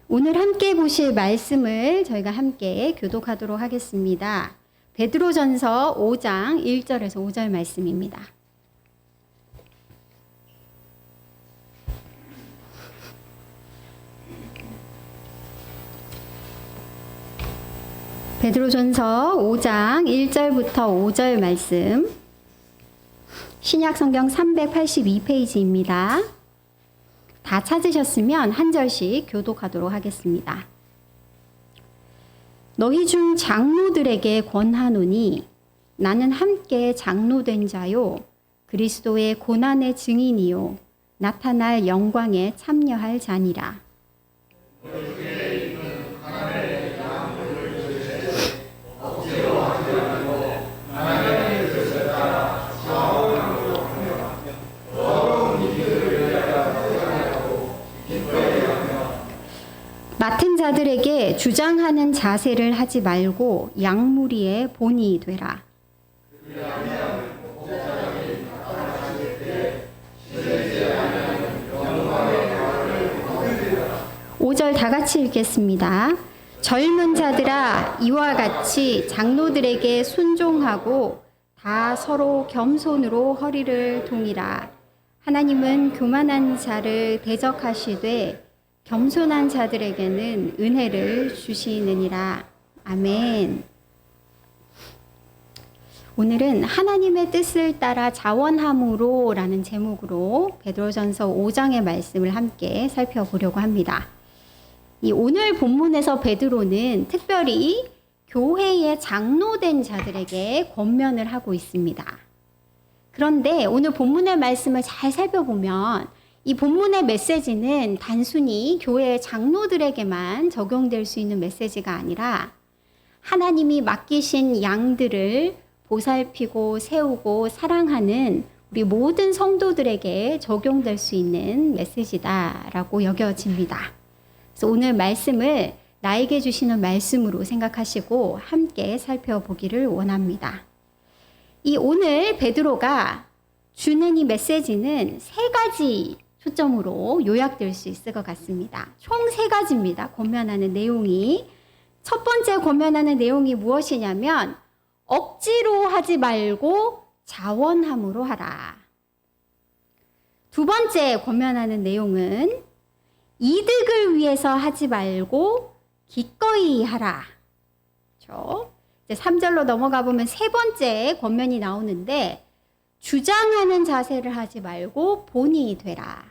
오늘 함께 보실 말씀을 저희가 함께 교독하도록 하겠습니다. 베드로전서 5장 1절에서 5절 말씀입니다. 베드로전서 5장 1절부터 5절 말씀, 신약성경 382페이지입니다. 다 찾으셨으면 한 절씩 교독하도록 하겠습니다. 너희 중 장로들에게 권하노니 나는 함께 장로된 자요 그리스도의 고난의 증인이요 나타날 영광에 참여할 자니라. 맡은 자들에게 주장하는 자세를 하지 말고 양무리의 본이 되라. 5절 다 같이 읽겠습니다. 젊은 자들아 이와 같이 장로들에게 순종하고 다 서로 겸손으로 허리를 동이라. 하나님은 교만한 자를 대적하시되 겸손한 자들에게는 은혜를 주시느니라. 아멘. 오늘은 하나님의 뜻을 따라 자원함으로 라는 제목으로 베드로전서 5장의 말씀을 함께 살펴보려고 합니다. 이 오늘 본문에서 베드로는 특별히 교회의 장로된 자들에게 권면을 하고 있습니다. 그런데 오늘 본문의 말씀을 잘 살펴보면 이 본문의 메시지는 단순히 교회의 장로들에게만 적용될 수 있는 메시지가 아니라 하나님이 맡기신 양들을 보살피고 세우고 사랑하는 우리 모든 성도들에게 적용될 수 있는 메시지다라고 여겨집니다. 그래서 오늘 말씀을 나에게 주시는 말씀으로 생각하시고 함께 살펴보기를 원합니다. 이 오늘 베드로가 주는 이 메시지는 세 가지 초점으로 요약될 수 있을 것 같습니다. 총 세 가지입니다. 권면하는 내용이. 첫 번째 권면하는 내용이 무엇이냐면 억지로 하지 말고 자원함으로 하라. 두 번째 권면하는 내용은 이득을 위해서 하지 말고 기꺼이 하라. 그렇죠? 이제 3절로 넘어가 보면 세 번째 권면이 나오는데 주장하는 자세를 하지 말고 본이 되라.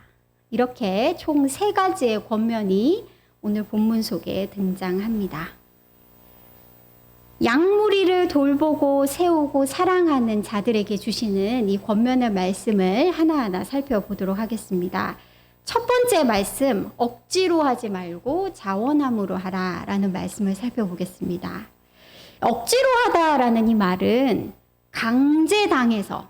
이렇게 총 세 가지의 권면이 오늘 본문 속에 등장합니다. 양무리를 돌보고 세우고 사랑하는 자들에게 주시는 이 권면의 말씀을 하나하나 살펴보도록 하겠습니다. 첫 번째 말씀, 억지로 하지 말고 자원함으로 하라라는 말씀을 살펴보겠습니다. 억지로 하다라는 이 말은 강제당해서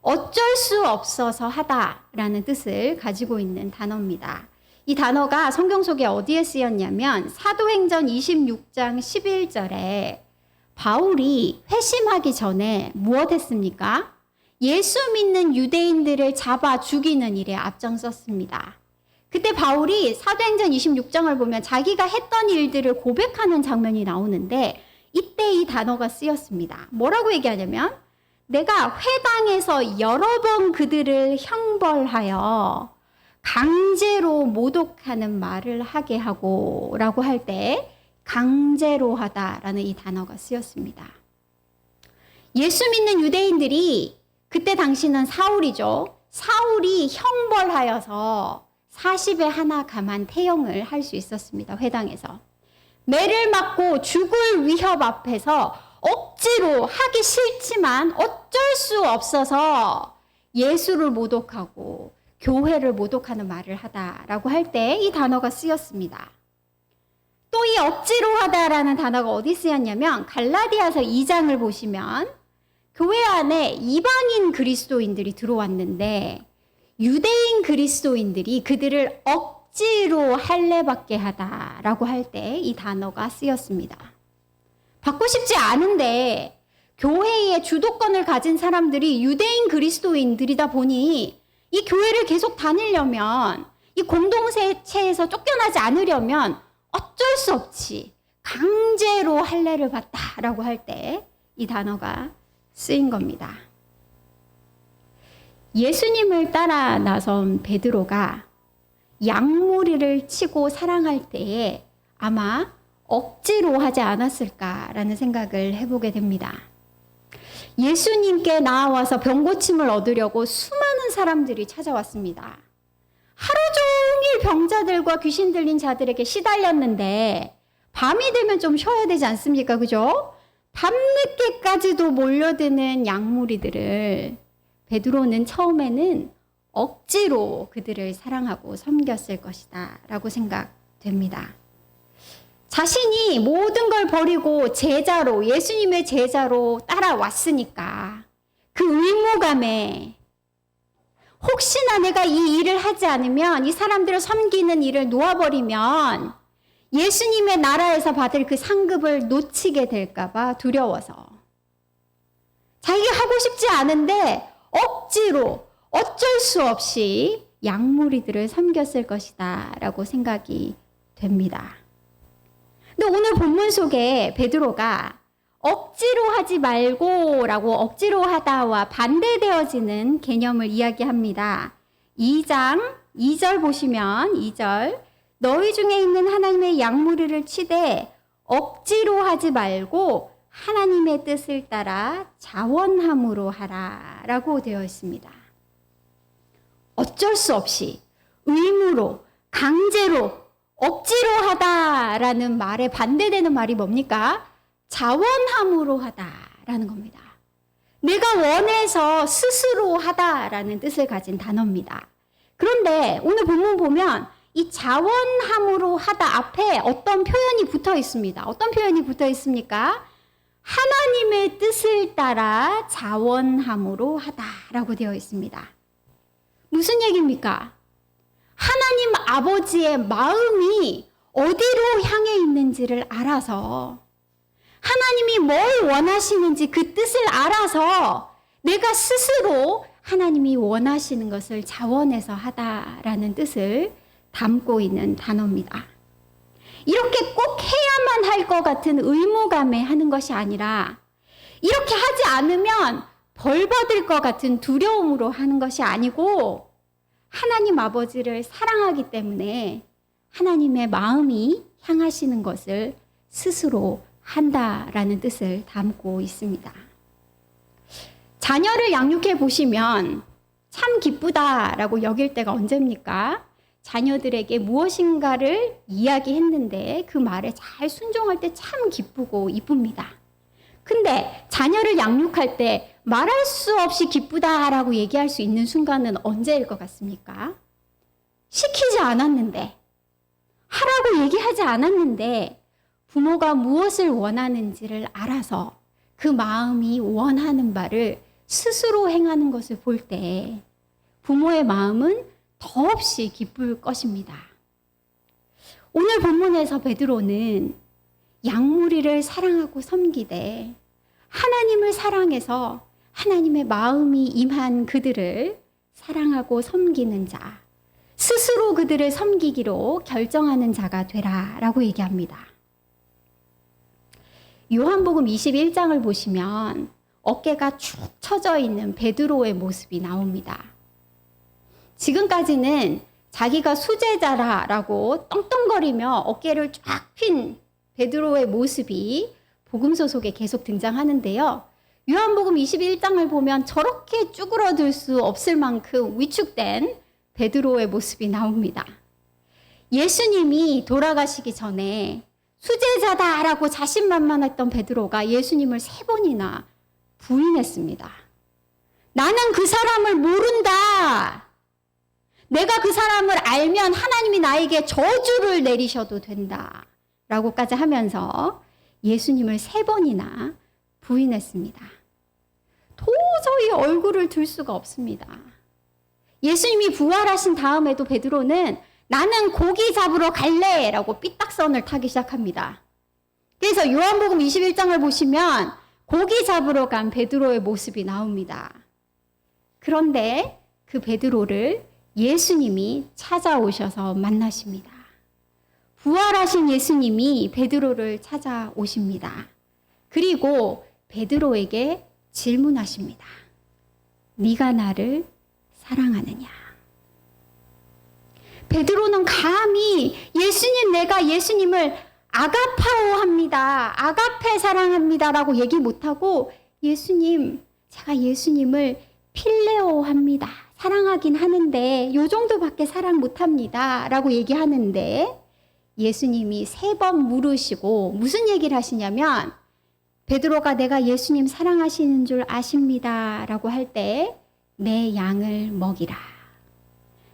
어쩔 수 없어서 하다라는 뜻을 가지고 있는 단어입니다. 이 단어가 성경 속에 어디에 쓰였냐면 사도행전 26장 11절에 바울이 회심하기 전에 무엇 했습니까? 예수 믿는 유대인들을 잡아 죽이는 일에 앞장섰습니다. 그때 바울이 사도행전 26장을 보면 자기가 했던 일들을 고백하는 장면이 나오는데 이때 이 단어가 쓰였습니다. 뭐라고 얘기하냐면 내가 회당에서 여러 번 그들을 형벌하여 강제로 모독하는 말을 하게 하고 라고 할 때 강제로 하다라는 이 단어가 쓰였습니다. 예수 믿는 유대인들이 그때 당시는 사울이죠. 사울이 형벌하여서 40에 하나 감한 태형을 할 수 있었습니다. 회당에서. 매를 맞고 죽을 위협 앞에서 억지로 하기 싫지만 어쩔 수 없어서 예수를 모독하고 교회를 모독하는 말을 하다라고 할 때 이 단어가 쓰였습니다. 또 이 억지로 하다라는 단어가 어디 쓰였냐면 갈라디아서 2장을 보시면 교회 안에 이방인 그리스도인들이 들어왔는데 유대인 그리스도인들이 그들을 억지로 할례받게 하다라고 할 때 이 단어가 쓰였습니다. 받고 싶지 않은데 교회의 주도권을 가진 사람들이 유대인 그리스도인들이다 보니 이 교회를 계속 다니려면 이 공동체에서 쫓겨나지 않으려면 어쩔 수 없이 강제로 할례를 받다라고 할 때 이 단어가 쓰인 겁니다. 예수님을 따라 나선 베드로가 양무리를 치고 사랑할 때에 아마 억지로 하지 않았을까라는 생각을 해보게 됩니다. 예수님께 나와서 병고침을 얻으려고 수많은 사람들이 찾아왔습니다. 하루 종일 병자들과 귀신 들린 자들에게 시달렸는데 밤이 되면 좀 쉬어야 되지 않습니까? 그죠? 밤늦게까지도 몰려드는 양무리들을 베드로는 처음에는 억지로 그들을 사랑하고 섬겼을 것이다 라고 생각됩니다. 자신이 모든 걸 버리고 제자로, 예수님의 제자로 따라왔으니까 그 의무감에 혹시나 내가 이 일을 하지 않으면, 이 사람들을 섬기는 일을 놓아버리면 예수님의 나라에서 받을 그 상급을 놓치게 될까봐 두려워서 자기가 하고 싶지 않은데 억지로 어쩔 수 없이 양무리들을 섬겼을 것이다 라고 생각이 됩니다. 근데 오늘 본문 속에 베드로가 억지로 하지 말고 라고 억지로 하다와 반대되어지는 개념을 이야기합니다. 2장 2절 보시면 2절 너희 중에 있는 하나님의 양무리를 치되 억지로 하지 말고 하나님의 뜻을 따라 자원함으로 하라 라고 되어 있습니다. 어쩔 수 없이 의무로 강제로 억지로 하다라는 말에 반대되는 말이 뭡니까? 자원함으로 하다라는 겁니다. 내가 원해서 스스로 하다라는 뜻을 가진 단어입니다. 그런데 오늘 본문 보면 이 자원함으로 하다 앞에 어떤 표현이 붙어 있습니다. 어떤 표현이 붙어 있습니까? 하나님의 뜻을 따라 자원함으로 하다라고 되어 있습니다. 무슨 얘기입니까? 하나님 아버지의 마음이 어디로 향해 있는지를 알아서, 하나님이 뭘 원하시는지 그 뜻을 알아서 내가 스스로 하나님이 원하시는 것을 자원해서 하다라는 뜻을 담고 있는 단어입니다. 이렇게 꼭 해야만 할 것 같은 의무감에 하는 것이 아니라, 이렇게 하지 않으면 벌 받을 것 같은 두려움으로 하는 것이 아니고, 하나님 아버지를 사랑하기 때문에 하나님의 마음이 향하시는 것을 스스로 한다라는 뜻을 담고 있습니다. 자녀를 양육해 보시면 참 기쁘다라고 여길 때가 언제입니까? 자녀들에게 무엇인가를 이야기했는데 그 말에 잘 순종할 때 참 기쁘고 이쁩니다. 근데 자녀를 양육할 때 말할 수 없이 기쁘다라고 얘기할 수 있는 순간은 언제일 것 같습니까? 시키지 않았는데, 하라고 얘기하지 않았는데 부모가 무엇을 원하는지를 알아서 그 마음이 원하는 바를 스스로 행하는 것을 볼 때 부모의 마음은 더없이 기쁠 것입니다. 오늘 본문에서 베드로는 양무리를 사랑하고 섬기되 하나님을 사랑해서 하나님의 마음이 임한 그들을 사랑하고 섬기는 자, 스스로 그들을 섬기기로 결정하는 자가 되라라고 얘기합니다. 요한복음 21장을 보시면 어깨가 축 처져 있는 베드로의 모습이 나옵니다. 지금까지는 자기가 수제자라고 떵떵거리며 어깨를 쫙 핀 베드로의 모습이 복음서 속에 계속 등장하는데요. 요한복음 21장을 보면 저렇게 쭈그러들 수 없을 만큼 위축된 베드로의 모습이 나옵니다. 예수님이 돌아가시기 전에 수제자다라고 자신만만했던 베드로가 예수님을 3번이나 부인했습니다. 나는 그 사람을 모른다. 내가 그 사람을 알면 하나님이 나에게 저주를 내리셔도 된다. 라고까지 하면서 예수님을 3번이나 부인했습니다. 도저히 얼굴을 들 수가 없습니다. 예수님이 부활하신 다음에도 베드로는 나는 고기 잡으러 갈래! 라고 삐딱선을 타기 시작합니다. 그래서 요한복음 21장을 보시면 고기 잡으러 간 베드로의 모습이 나옵니다. 그런데 그 베드로를 예수님이 찾아오셔서 만나십니다. 부활하신 예수님이 베드로를 찾아오십니다. 그리고 베드로에게 질문하십니다. 네가 나를 사랑하느냐? 베드로는 감히 내가 예수님을 아가파오 합니다. 아가페 사랑합니다. 라고 얘기 못하고 제가 예수님을 필레오 합니다. 사랑하긴 하는데 요 정도밖에 사랑 못합니다. 라고 얘기하는데 예수님이 3번 물으시고 무슨 얘기를 하시냐면 베드로가 내가 예수님 사랑하시는 줄 아십니다. 라고 할 때 내 양을 먹이라.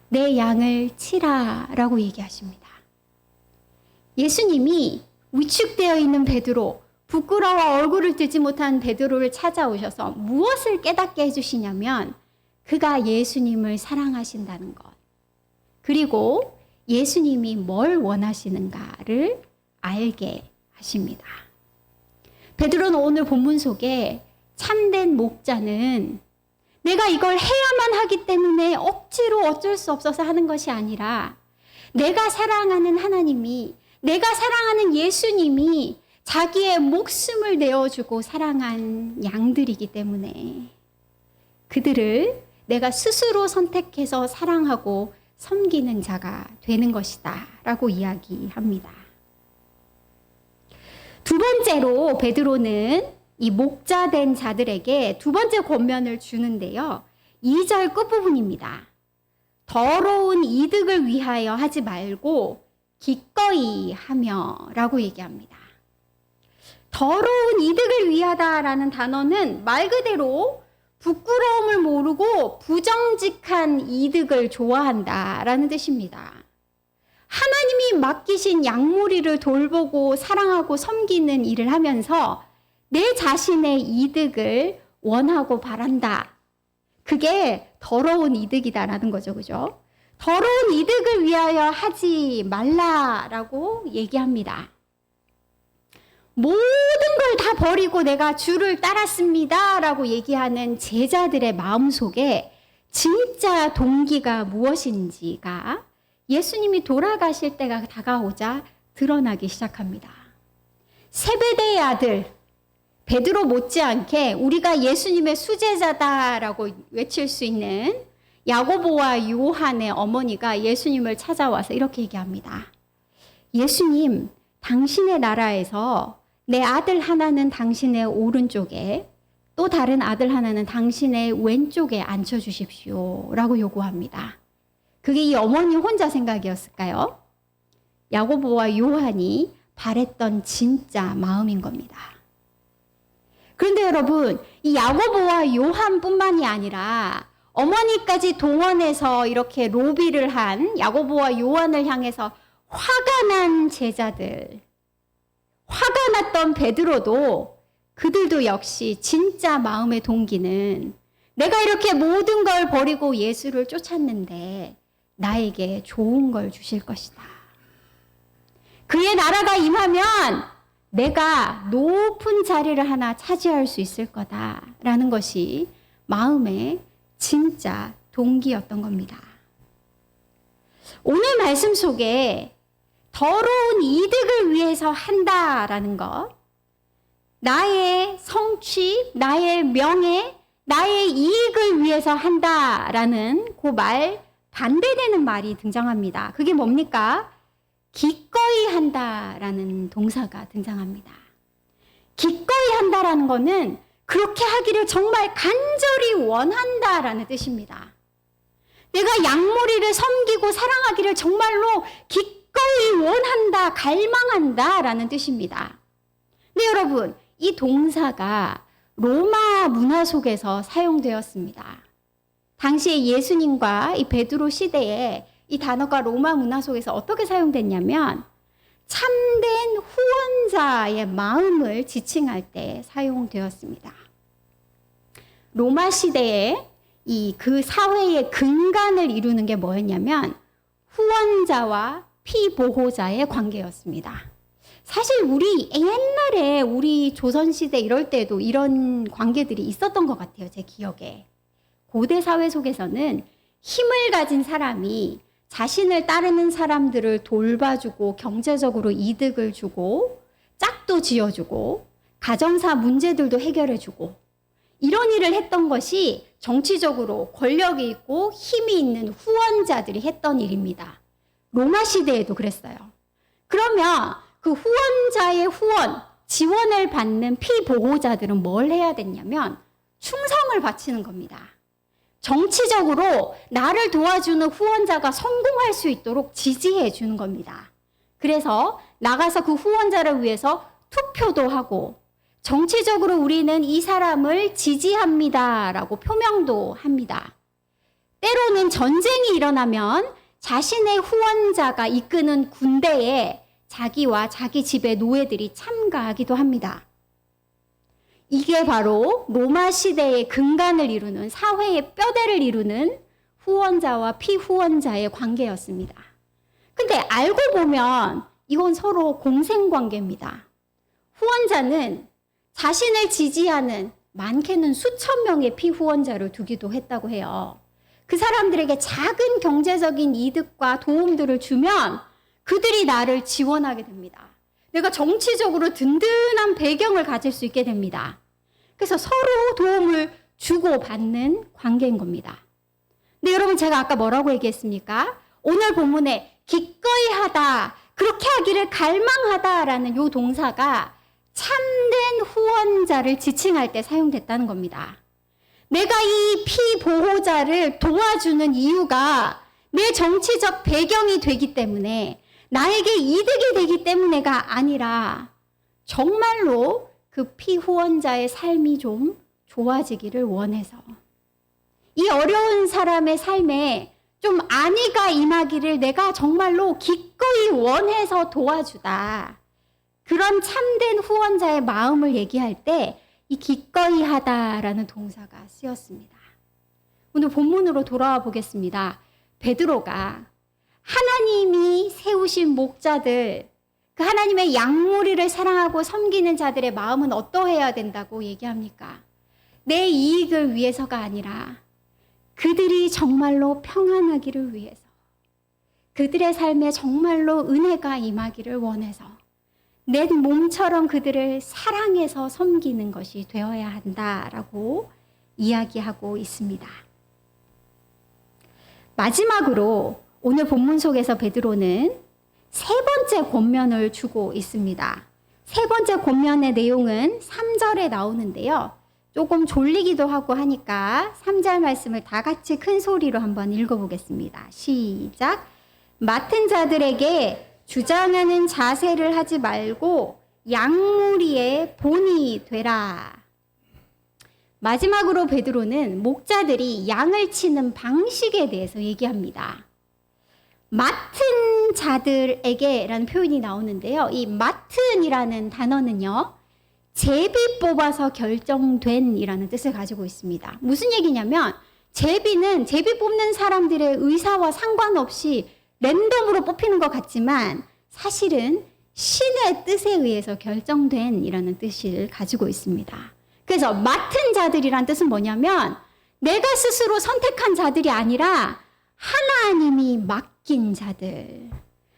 내 양을 치라. 라고 얘기하십니다. 예수님이 위축되어 있는 베드로, 부끄러워 얼굴을 들지 못한 베드로를 찾아오셔서 무엇을 깨닫게 해주시냐면 그가 예수님을 사랑하신다는 것. 그리고 예수님이 뭘 원하시는가를 알게 하십니다. 베드로는 오늘 본문 속에 참된 목자는 내가 이걸 해야만 하기 때문에 억지로 어쩔 수 없어서 하는 것이 아니라 내가 사랑하는 하나님이, 내가 사랑하는 예수님이 자기의 목숨을 내어주고 사랑한 양들이기 때문에 그들을 내가 스스로 선택해서 사랑하고 섬기는 자가 되는 것이다 라고 이야기합니다. 두 번째로 베드로는 이 목자된 자들에게 두 번째 권면을 주는데요. 2절 끝부분입니다. 더러운 이득을 위하여 하지 말고 기꺼이 하며 라고 얘기합니다. 더러운 이득을 위하다라는 단어는 말 그대로 부끄러움을 모르고 부정직한 이득을 좋아한다라는 뜻입니다. 하나님이 맡기신 양무리를 돌보고 사랑하고 섬기는 일을 하면서 내 자신의 이득을 원하고 바란다. 그게 더러운 이득이다라는 거죠. 그죠? 더러운 이득을 위하여 하지 말라라고 얘기합니다. 모든 걸 다 버리고 내가 주를 따랐습니다 라고 얘기하는 제자들의 마음속에 진짜 동기가 무엇인지가 예수님이 돌아가실 때가 다가오자 드러나기 시작합니다. 세베대의 아들 베드로 못지않게 우리가 예수님의 수제자다라고 외칠 수 있는 야고보와 요한의 어머니가 예수님을 찾아와서 이렇게 얘기합니다. 예수님, 당신의 나라에서 내 아들 하나는 당신의 오른쪽에 또 다른 아들 하나는 당신의 왼쪽에 앉혀주십시오 라고 요구합니다. 그게 이 어머니 혼자 생각이었을까요? 야고보와 요한이 바랬던 진짜 마음인 겁니다. 그런데 여러분, 이 야고보와 요한뿐만이 아니라 어머니까지 동원해서 이렇게 로비를 한 야고보와 요한을 향해서 화가 난 제자들, 화가 났던 베드로도 그들도 역시 진짜 마음의 동기는 내가 이렇게 모든 걸 버리고 예수를 쫓았는데 나에게 좋은 걸 주실 것이다. 그의 나라가 임하면 내가 높은 자리를 하나 차지할 수 있을 거다라는 것이 마음의 진짜 동기였던 겁니다. 오늘 말씀 속에 더러운 이득을 위해서 한다라는 것, 나의 성취, 나의 명예, 나의 이익을 위해서 한다라는 그 말 반대되는 말이 등장합니다. 그게 뭡니까? 기꺼이 한다라는 동사가 등장합니다. 기꺼이 한다라는 것은 그렇게 하기를 정말 간절히 원한다라는 뜻입니다. 내가 양머리를 섬기고 사랑하기를 정말로 기꺼이 원한다, 갈망한다라는 뜻입니다. 네, 여러분, 이 동사가 로마 문화 속에서 사용되었습니다. 당시에 예수님과 이 베드로 시대에 이 단어가 로마 문화 속에서 어떻게 사용됐냐면 참된 후원자의 마음을 지칭할 때 사용되었습니다. 로마 시대에 그 사회의 근간을 이루는 게 뭐였냐면 후원자와 피보호자의 관계였습니다. 사실 옛날에 우리 조선시대 이럴 때도 이런 관계들이 있었던 것 같아요. 제 기억에. 고대 사회 속에서는 힘을 가진 사람이 자신을 따르는 사람들을 돌봐주고 경제적으로 이득을 주고 짝도 지어주고 가정사 문제들도 해결해주고 이런 일을 했던 것이 정치적으로 권력이 있고 힘이 있는 후원자들이 했던 일입니다. 로마 시대에도 그랬어요. 그러면 그 후원자의 후원, 지원을 받는 피보호자들은 뭘 해야 됐냐면 충성을 바치는 겁니다. 정치적으로 나를 도와주는 후원자가 성공할 수 있도록 지지해 주는 겁니다. 그래서 나가서 그 후원자를 위해서 투표도 하고 정치적으로 우리는 이 사람을 지지합니다라고 표명도 합니다. 때로는 전쟁이 일어나면 자신의 후원자가 이끄는 군대에 자기와 자기 집의 노예들이 참가하기도 합니다. 이게 바로 로마 시대의 근간을 이루는 사회의 뼈대를 이루는 후원자와 피후원자의 관계였습니다. 근데 알고 보면 이건 서로 공생관계입니다. 후원자는 자신을 지지하는 많게는 수천 명의 피후원자를 두기도 했다고 해요. 그 사람들에게 작은 경제적인 이득과 도움들을 주면 그들이 나를 지원하게 됩니다. 내가 정치적으로 든든한 배경을 가질 수 있게 됩니다. 그래서 서로 도움을 주고받는 관계인 겁니다. 근데 여러분 제가 아까 뭐라고 얘기했습니까? 오늘 본문에 기꺼이 하다, 그렇게 하기를 갈망하다라는 이 동사가 참된 후원자를 지칭할 때 사용됐다는 겁니다. 내가 이 피보호자를 도와주는 이유가 내 정치적 배경이 되기 때문에 나에게 이득이 되기 때문에가 아니라 정말로 그 피후원자의 삶이 좀 좋아지기를 원해서 이 어려운 사람의 삶에 좀 안위가 임하기를 내가 정말로 기꺼이 원해서 도와주다. 그런 참된 후원자의 마음을 얘기할 때 이 기꺼이 하다라는 동사가 쓰였습니다. 오늘 본문으로 돌아와 보겠습니다. 베드로가 하나님이 세우신 목자들, 그 하나님의 양무리를 사랑하고 섬기는 자들의 마음은 어떠해야 된다고 얘기합니까? 내 이익을 위해서가 아니라 그들이 정말로 평안하기를 위해서, 그들의 삶에 정말로 은혜가 임하기를 원해서 내 몸처럼 그들을 사랑해서 섬기는 것이 되어야 한다라고 이야기하고 있습니다. 마지막으로 오늘 본문 속에서 베드로는 세 번째 권면을 주고 있습니다. 세 번째 권면의 내용은 3절에 나오는데요. 조금 졸리기도 하고 하니까 3절 말씀을 다 같이 큰 소리로 한번 읽어보겠습니다. 시작. 맡은 자들에게 주장하는 자세를 하지 말고 양무리의 본이 되라. 마지막으로 베드로는 목자들이 양을 치는 방식에 대해서 얘기합니다. 맡은 자들에게라는 표현이 나오는데요. 이 맡은이라는 단어는요, 제비 뽑아서 결정된이라는 뜻을 가지고 있습니다. 무슨 얘기냐면 제비는 제비 뽑는 사람들의 의사와 상관없이 랜덤으로 뽑히는 것 같지만 사실은 신의 뜻에 의해서 결정된이라는 뜻을 가지고 있습니다. 그래서 맡은 자들이란 뜻은 뭐냐면 내가 스스로 선택한 자들이 아니라 하나님이 맡긴 자들,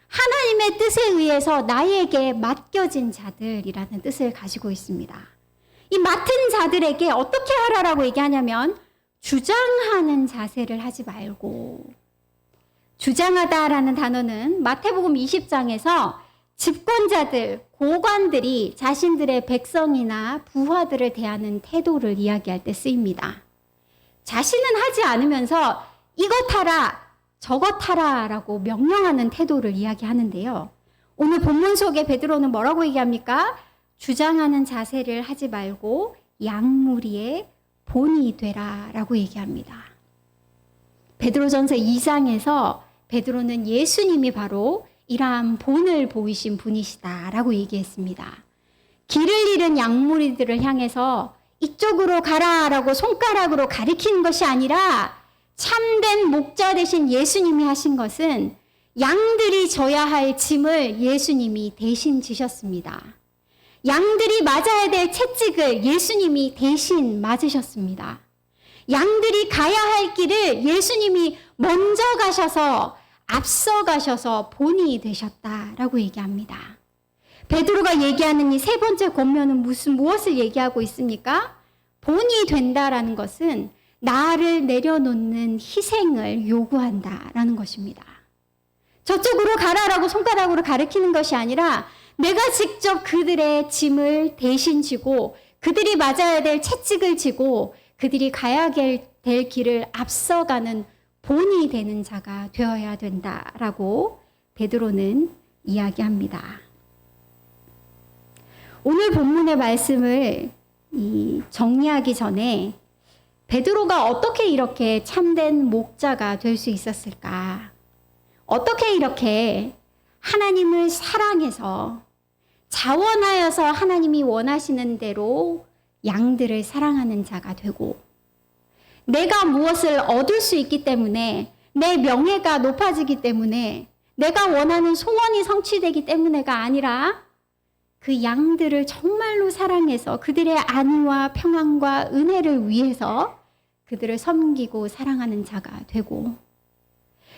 하나님의 뜻에 의해서 나에게 맡겨진 자들이라는 뜻을 가지고 있습니다. 이 맡은 자들에게 어떻게 하라라고 얘기하냐면 주장하는 자세를 하지 말고, 주장하다라는 단어는 마태복음 20장에서 집권자들, 고관들이 자신들의 백성이나 부하들을 대하는 태도를 이야기할 때 쓰입니다. 자신은 하지 않으면서 이것 하라, 저것 하라 라고 명령하는 태도를 이야기하는데요. 오늘 본문 속에 베드로는 뭐라고 얘기합니까? 주장하는 자세를 하지 말고 양무리의 본이 되라 라고 얘기합니다. 베드로전서 2장에서 베드로는 예수님이 바로 이러한 본을 보이신 분이시다라고 얘기했습니다. 길을 잃은 양무리들을 향해서 이쪽으로 가라라고 손가락으로 가리키는 것이 아니라 참된 목자 되신 예수님이 하신 것은 양들이 져야 할 짐을 예수님이 대신 지셨습니다. 양들이 맞아야 될 채찍을 예수님이 대신 맞으셨습니다. 양들이 가야 할 길을 예수님이 먼저 가셔서 앞서 가셔서 본이 되셨다라고 얘기합니다. 베드로가 얘기하는 이 세 번째 권면은 무엇을 얘기하고 있습니까? 본이 된다라는 것은 나를 내려놓는 희생을 요구한다라는 것입니다. 저쪽으로 가라라고 손가락으로 가리키는 것이 아니라 내가 직접 그들의 짐을 대신 지고 그들이 맞아야 될 채찍을 지고 그들이 가야 될 길을 앞서가는 본이 되는 자가 되어야 된다라고 베드로는 이야기합니다. 오늘 본문의 말씀을 정리하기 전에 베드로가 어떻게 이렇게 참된 목자가 될 수 있었을까? 어떻게 이렇게 하나님을 사랑해서 자원하여서 하나님이 원하시는 대로 양들을 사랑하는 자가 되고 내가 무엇을 얻을 수 있기 때문에 내 명예가 높아지기 때문에 내가 원하는 소원이 성취되기 때문에가 아니라 그 양들을 정말로 사랑해서 그들의 안위와 평안과 은혜를 위해서 그들을 섬기고 사랑하는 자가 되고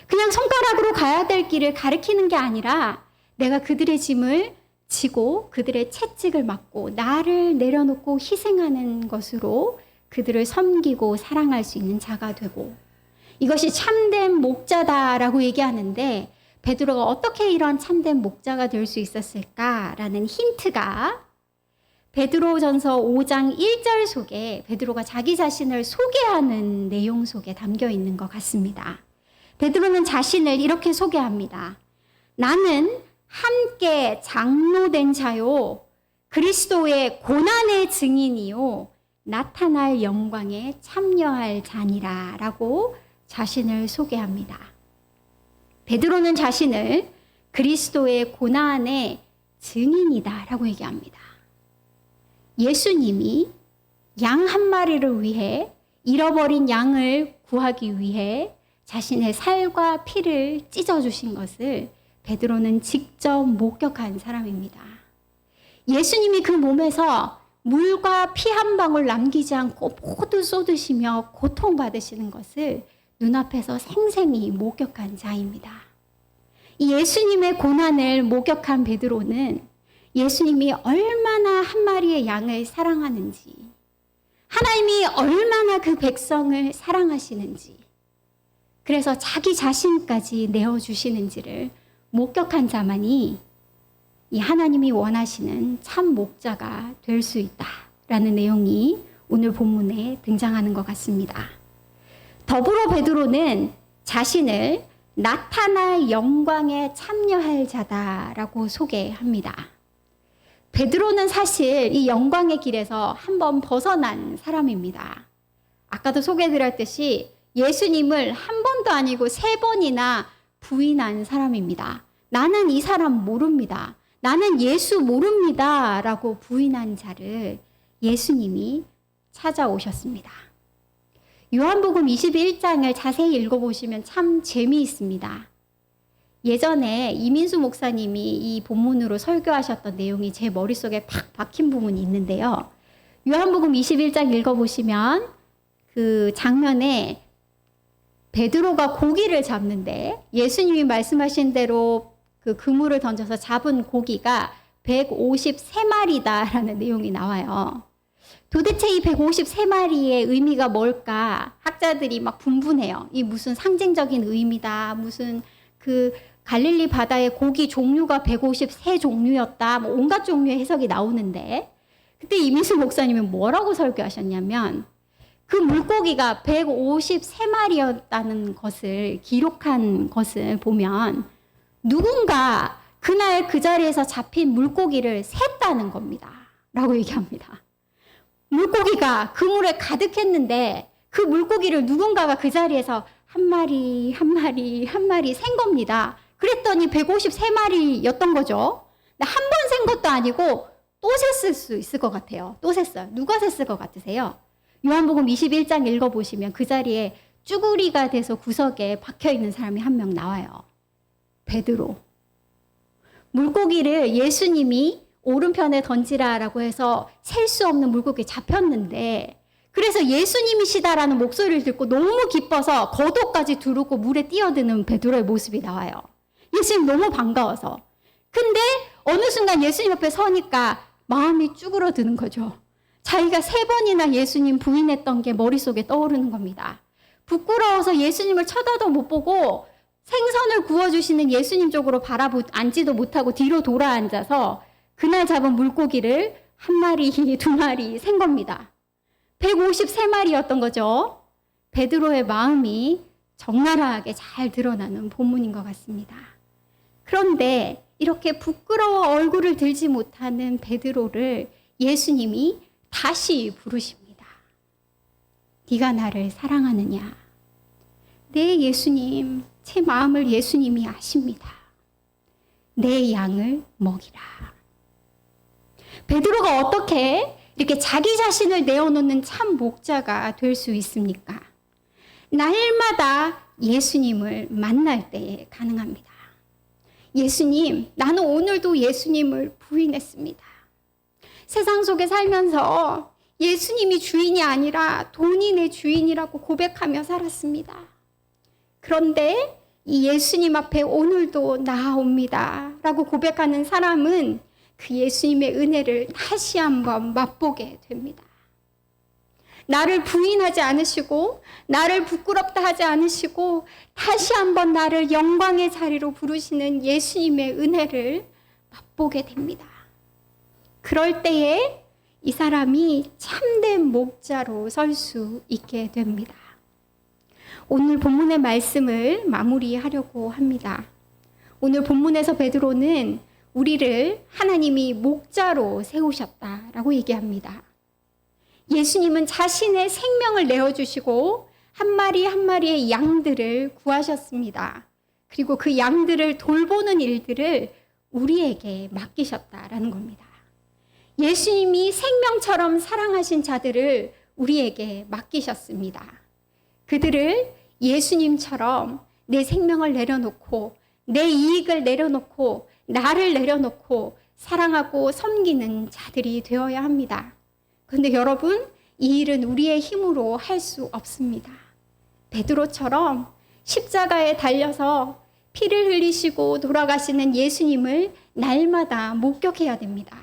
그냥 손가락으로 가야 될 길을 가리키는 게 아니라 내가 그들의 짐을 지고 그들의 채찍을 맡고 나를 내려놓고 희생하는 것으로 그들을 섬기고 사랑할 수 있는 자가 되고 이것이 참된 목자다라고 얘기하는데 베드로가 어떻게 이런 참된 목자가 될 수 있었을까라는 힌트가 베드로전서 5장 1절 속에 베드로가 자기 자신을 소개하는 내용 속에 담겨 있는 것 같습니다. 베드로는 자신을 이렇게 소개합니다. 나는 함께 장로된 자요 그리스도의 고난의 증인이요 나타날 영광에 참여할 자니라 라고 자신을 소개합니다. 베드로는 자신을 그리스도의 고난의 증인이다 라고 얘기합니다. 예수님이 양 한 마리를 위해 잃어버린 양을 구하기 위해 자신의 살과 피를 찢어주신 것을 베드로는 직접 목격한 사람입니다. 예수님이 그 몸에서 물과 피 한 방울 남기지 않고 모두 쏟으시며 고통받으시는 것을 눈앞에서 생생히 목격한 자입니다. 이 예수님의 고난을 목격한 베드로는 예수님이 얼마나 한 마리의 양을 사랑하는지, 하나님이 얼마나 그 백성을 사랑하시는지, 그래서 자기 자신까지 내어주시는지를 목격한 자만이 이 하나님이 원하시는 참 목자가 될 수 있다라는 내용이 오늘 본문에 등장하는 것 같습니다. 더불어 베드로는 자신을 나타날 영광에 참여할 자다라고 소개합니다. 베드로는 사실 이 영광의 길에서 한번 벗어난 사람입니다. 아까도 소개드렸듯이 예수님을 한 번도 아니고 3번이나 부인한 사람입니다. 나는 이 사람 모릅니다. 나는 예수 모릅니다. 라고 부인한 자를 예수님이 찾아오셨습니다. 요한복음 21장을 자세히 읽어보시면 참 재미있습니다. 예전에 이민수 목사님이 이 본문으로 설교하셨던 내용이 제 머릿속에 팍 박힌 부분이 있는데요. 요한복음 21장 읽어보시면 그 장면에 베드로가 고기를 잡는데 예수님이 말씀하신 대로 그 그물을 던져서 잡은 고기가 153마리다라는 내용이 나와요. 도대체 이 153마리의 의미가 뭘까? 학자들이 막 분분해요. 이 무슨 상징적인 의미다. 무슨 그 갈릴리 바다의 고기 종류가 153종류였다. 뭐 온갖 종류의 해석이 나오는데 그때 이민수 목사님은 뭐라고 설교하셨냐면 그 물고기가 153마리였다는 것을 기록한 것을 보면 누군가 그날 그 자리에서 잡힌 물고기를 셌다는 겁니다. 라고 얘기합니다. 물고기가 그물에 가득했는데 그 물고기를 누군가가 그 자리에서 한 마리 센 겁니다. 그랬더니 153마리였던 거죠. 한 번 센 것도 아니고 또 셌을 수 있을 것 같아요. 또 셌어요. 누가 셌을 것 같으세요? 요한복음 21장 읽어보시면 그 자리에 쭈구리가 돼서 구석에 박혀있는 사람이 한 명 나와요. 베드로. 물고기를 예수님이 오른편에 던지라라고 해서 셀 수 없는 물고기 잡혔는데 그래서 예수님이시다라는 목소리를 듣고 너무 기뻐서 겉옷까지 두르고 물에 뛰어드는 베드로의 모습이 나와요. 예수님 너무 반가워서. 근데 어느 순간 예수님 옆에 서니까 마음이 쭈그러드는 거죠. 자기가 3번이나 예수님 부인했던 게 머릿속에 떠오르는 겁니다. 부끄러워서 예수님을 쳐다도 못 보고 생선을 구워주시는 예수님 쪽으로 앉지도 못하고 뒤로 돌아 앉아서 그날 잡은 물고기를 1마리, 2마리 센 겁니다. 153마리였던 거죠. 베드로의 마음이 적나라하게 잘 드러나는 본문인 것 같습니다. 그런데 이렇게 부끄러워 얼굴을 들지 못하는 베드로를 예수님이 다시 부르십니다. 네가 나를 사랑하느냐? 네, 예수님. 제 마음을 예수님이 아십니다. 내 양을 먹이라. 베드로가 어떻게 이렇게 자기 자신을 내어놓는 참 목자가 될 수 있습니까? 날마다 예수님을 만날 때에 가능합니다. 예수님, 나는 오늘도 예수님을 부인했습니다. 세상 속에 살면서 예수님이 주인이 아니라 돈이 내 주인이라고 고백하며 살았습니다. 그런데 이 예수님 앞에 오늘도 나아옵니다 라고 고백하는 사람은 그 예수님의 은혜를 다시 한번 맛보게 됩니다. 나를 부인하지 않으시고 나를 부끄럽다 하지 않으시고 다시 한번 나를 영광의 자리로 부르시는 예수님의 은혜를 맛보게 됩니다. 그럴 때에 이 사람이 참된 목자로 설 수 있게 됩니다. 오늘 본문의 말씀을 마무리하려고 합니다. 오늘 본문에서 베드로는 우리를 하나님이 목자로 세우셨다라고 얘기합니다. 예수님은 자신의 생명을 내어주시고 한 마리 한 마리의 양들을 구하셨습니다. 그리고 그 양들을 돌보는 일들을 우리에게 맡기셨다라는 겁니다. 예수님이 생명처럼 사랑하신 자들을 우리에게 맡기셨습니다. 그들을 예수님처럼 내 생명을 내려놓고 내 이익을 내려놓고 나를 내려놓고 사랑하고 섬기는 자들이 되어야 합니다. 그런데 여러분, 이 일은 우리의 힘으로 할 수 없습니다. 베드로처럼 십자가에 달려서 피를 흘리시고 돌아가시는 예수님을 날마다 목격해야 됩니다.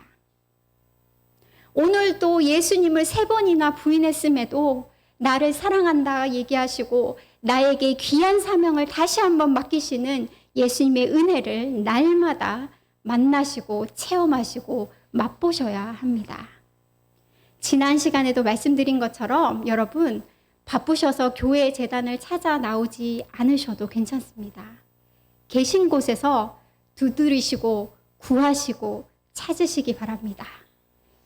오늘도 예수님을 3번이나 부인했음에도 나를 사랑한다 얘기하시고 나에게 귀한 사명을 다시 한번 맡기시는 예수님의 은혜를 날마다 만나시고 체험하시고 맛보셔야 합니다. 지난 시간에도 말씀드린 것처럼 여러분 바쁘셔서 교회 재단을 찾아 나오지 않으셔도 괜찮습니다. 계신 곳에서 두드리시고 구하시고 찾으시기 바랍니다.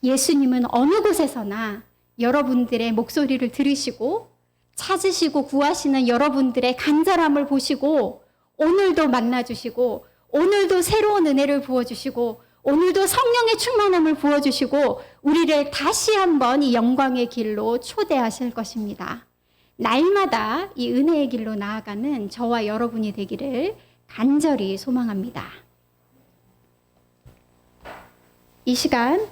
예수님은 어느 곳에서나 여러분들의 목소리를 들으시고 찾으시고 구하시는 여러분들의 간절함을 보시고 오늘도 만나주시고 오늘도 새로운 은혜를 부어주시고 오늘도 성령의 충만함을 부어주시고 우리를 다시 한번 이 영광의 길로 초대하실 것입니다. 날마다 이 은혜의 길로 나아가는 저와 여러분이 되기를 간절히 소망합니다. 이 시간